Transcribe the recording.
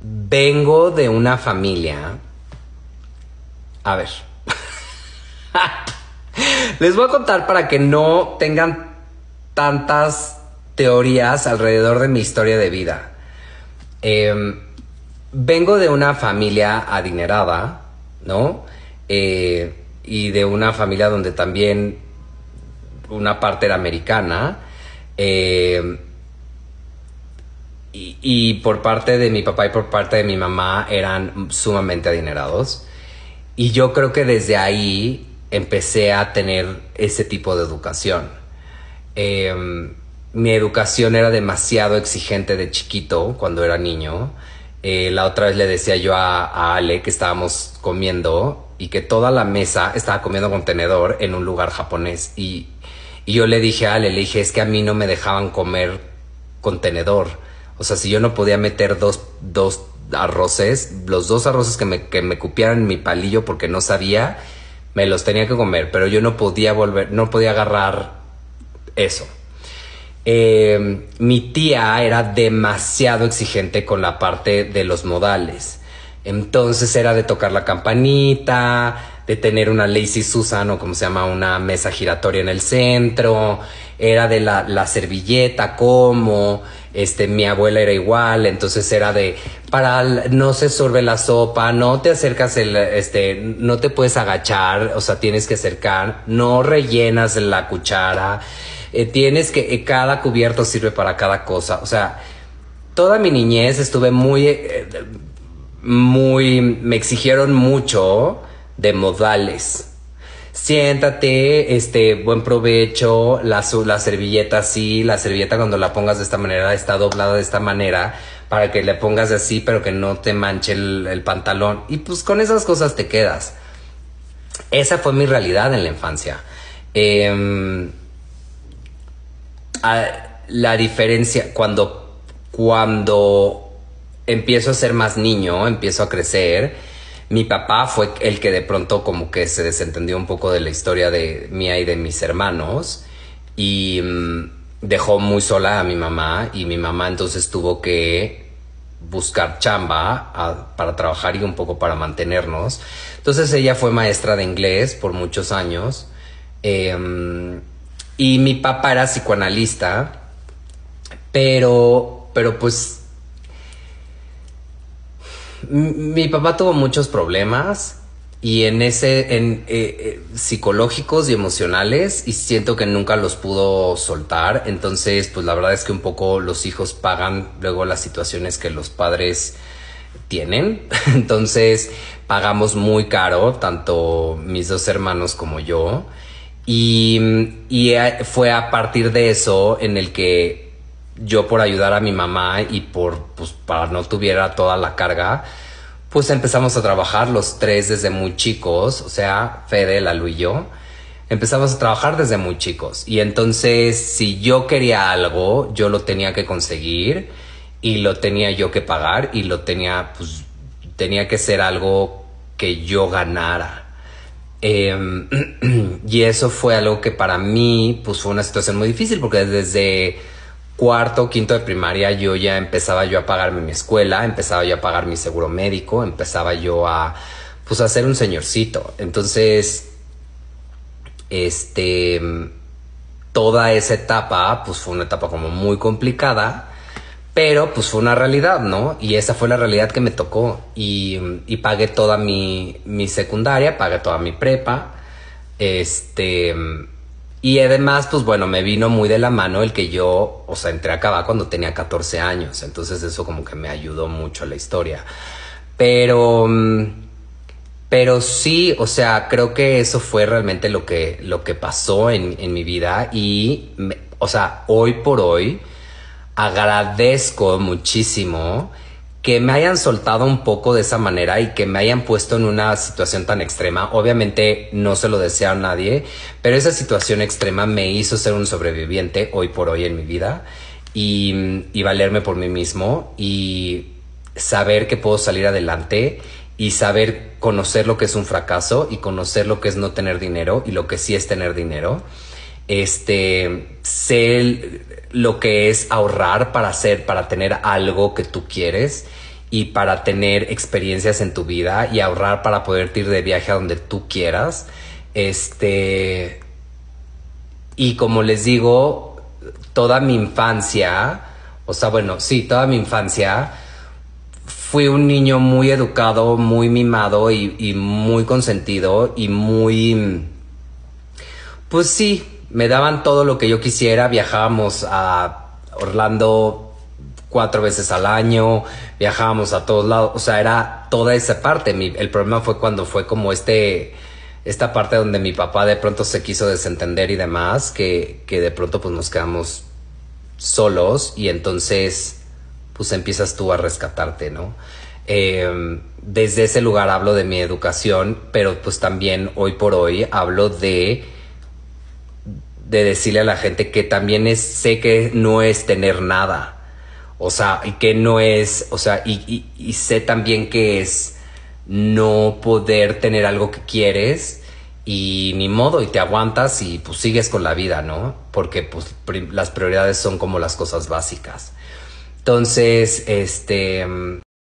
Vengo de una familia... A ver. Les voy a contar para que no tengan tantas teorías alrededor de mi historia de vida. Vengo de una familia adinerada, ¿no? Y de una familia donde también una parte era americana. Y por parte de mi papá y por parte de mi mamá eran sumamente adinerados. Y yo creo que desde ahí empecé a tener ese tipo de educación. Mi educación era demasiado exigente de chiquito cuando era niño. La otra vez le decía yo a Ale que estábamos comiendo y que toda la mesa estaba comiendo con tenedor en un lugar japonés. Y yo le dije a Ale, le dije, es que a mí no me dejaban comer con tenedor. O sea, si yo no podía meter dos arroces, los dos arroces que me cupieran en mi palillo porque no sabía, me los tenía que comer, pero yo no podía no podía agarrar eso. Mi tía era demasiado exigente con la parte de los modales. Entonces era de tocar la campanita, de tener una Lazy Susan o como se llama, una mesa giratoria en el centro, era de la servilleta, como mi abuela era igual, entonces era de no se sorbe la sopa, no te acercas no te puedes agachar, o sea, tienes que acercar, no rellenas la cuchara, tienes que, cada cubierto sirve para cada cosa, o sea, toda mi niñez estuve me exigieron mucho de modales. Siéntate, buen provecho, la servilleta así, la servilleta cuando la pongas de esta manera está doblada de esta manera para que le pongas así pero que no te manche el pantalón. Y pues con esas cosas te quedas. Esa fue mi realidad en la infancia. La diferencia cuando empiezo a ser más niño, empiezo a crecer. Mi papá fue el que de pronto como que se desentendió un poco de la historia de mía y de mis hermanos y dejó muy sola a mi mamá y mi mamá entonces tuvo que buscar chamba para trabajar y un poco para mantenernos. Entonces ella fue maestra de inglés por muchos años y mi papá era psicoanalista, pero pues mi papá tuvo muchos problemas y psicológicos y emocionales, y siento que nunca los pudo soltar. Entonces, pues la verdad es que un poco los hijos pagan luego las situaciones que los padres tienen. Entonces, pagamos muy caro, tanto mis dos hermanos como yo. Y fue a partir de eso en el que yo, por ayudar a mi mamá y para no tuviera toda la carga, pues empezamos a trabajar los tres desde muy chicos, o sea, Fede, Lalu y yo, empezamos a trabajar desde muy chicos. Y entonces, si yo quería algo, yo lo tenía que conseguir y lo tenía yo que pagar y tenía que ser algo que yo ganara. Y eso fue algo que para mí, pues fue una situación muy difícil porque desde cuarto, quinto de primaria yo ya empezaba yo a pagarme mi escuela, empezaba yo a pagar mi seguro médico, empezaba yo a ser un señorcito. Entonces, toda esa etapa, pues fue una etapa como muy complicada, pero pues fue una realidad, ¿no? Y esa fue la realidad que me tocó y pagué toda mi secundaria, pagué toda mi prepa, y además, pues bueno, me vino muy de la mano el que yo, o sea, entré a Cava cuando tenía 14 años. Entonces eso como que me ayudó mucho a la historia. Pero sí, o sea, creo que eso fue realmente lo que pasó en mi vida. Y, o sea, hoy por hoy agradezco muchísimo que me hayan soltado un poco de esa manera y que me hayan puesto en una situación tan extrema. Obviamente no se lo deseo a nadie, pero esa situación extrema me hizo ser un sobreviviente hoy por hoy en mi vida y valerme por mí mismo y saber que puedo salir adelante y saber conocer lo que es un fracaso y conocer lo que es no tener dinero y lo que sí es tener dinero. Sé lo que es ahorrar para tener algo que tú quieres y para tener experiencias en tu vida y ahorrar para poderte ir de viaje a donde tú quieras. Y como les digo, toda mi infancia, o sea, bueno, sí, toda mi infancia fui un niño muy educado, muy mimado y muy consentido y muy, pues sí, me daban todo lo que yo quisiera. Viajábamos a Orlando 4 veces al año, viajábamos a todos lados, o sea, era toda esa parte. El problema fue cuando fue como esta parte donde mi papá de pronto se quiso desentender y demás, que de pronto pues nos quedamos solos y entonces pues empiezas tú a rescatarte, ¿no? Desde ese lugar hablo de mi educación, pero pues también hoy por hoy hablo de decirle a la gente que también sé que no es tener nada. O sea, y que no es, o sea, y sé también que es no poder tener algo que quieres y ni modo, y te aguantas y pues sigues con la vida, ¿no? Porque pues las prioridades son como las cosas básicas. Entonces,